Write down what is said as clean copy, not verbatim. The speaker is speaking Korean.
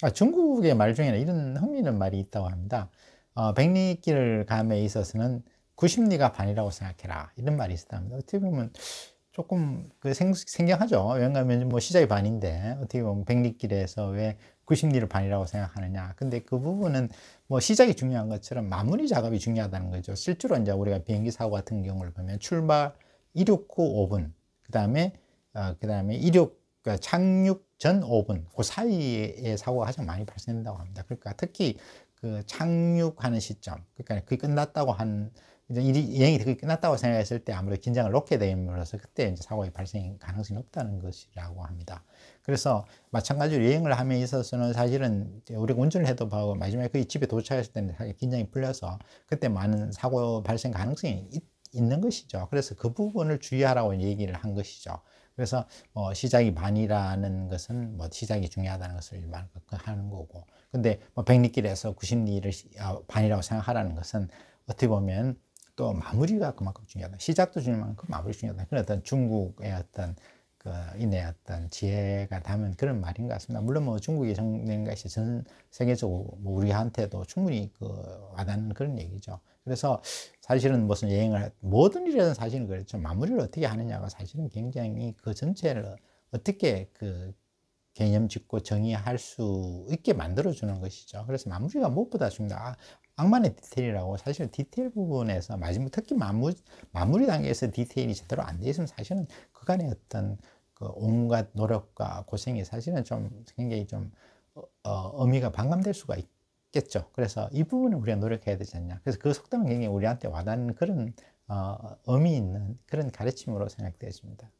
중국의 말 중에는 이런 흥미있는 말이 있다고 합니다. 백리길을 감에 있어서는 90리가 반이라고 생각해라. 이런 말이 있었답니다. 어떻게 보면 조금 생경하죠. 왜냐하면 뭐 시작이 반인데 어떻게 보면 백리길에서 왜 90리를 반이라고 생각하느냐. 근데 그 부분은 뭐 시작이 중요한 것처럼 마무리 작업이 중요하다는 거죠. 실제로 이제 우리가 비행기 사고 같은 경우를 보면 출발 이륙 후 5분, 그다음에 그러니까 착륙 전 5분, 그 사이에 사고가 가장 많이 발생된다고 합니다. 그러니까 특히 그 착륙하는 시점, 그러니까 그게 끝났다고 이제 여행이 거의 끝났다고 생각했을 때 아무래도 긴장을 놓게 됨으로써 그때 이제 사고의 발생 가능성이 높다는 것이라고 합니다. 그래서 마찬가지로 여행을 함에 있어서는 사실은 우리가 운전을 해도 하고 마지막에 거의 집에 도착했을 때는 사실 긴장이 풀려서 그때 많은 사고 발생 가능성이 있는 것이죠. 그래서 그 부분을 주의하라고 얘기를 한 것이죠. 그래서 시작이 반이라는 것은 시작이 중요하다는 것을 하는 거고, 근데 백리길에서 90리를 반이라고 생각하라는 것은 어떻게 보면 또 마무리가 그만큼 중요하다. 시작도 중요한 만큼 마무리 중요하다. 그런 어떤 중국의 어떤 인의 어떤 지혜가 담은 그런 말인 것 같습니다. 물론 중국이 정리한 것이 전 세계적으로 우리한테도 충분히 와닿는 그런 얘기죠. 그래서 사실은 무슨 모든 일에는 사실은 그렇죠. 마무리를 어떻게 하느냐가 사실은 굉장히 그 전체를 어떻게 개념 짓고 정의할 수 있게 만들어주는 것이죠. 그래서 마무리가 무엇보다 중요하다. 악만의 디테일이라고 사실 디테일 부분에서 마지막 특히 마무리 단계에서 디테일이 제대로 안 돼 있으면 사실은 그간의 어떤 온갖 노력과 고생이 사실은 좀 굉장히 좀 의미가 반감될 수가 있겠죠. 그래서 이 부분을 우리가 노력해야 되지 않냐. 그래서 그 속담은 굉장히 우리한테 와닿는 그런 의미 있는 그런 가르침으로 생각되어집니다.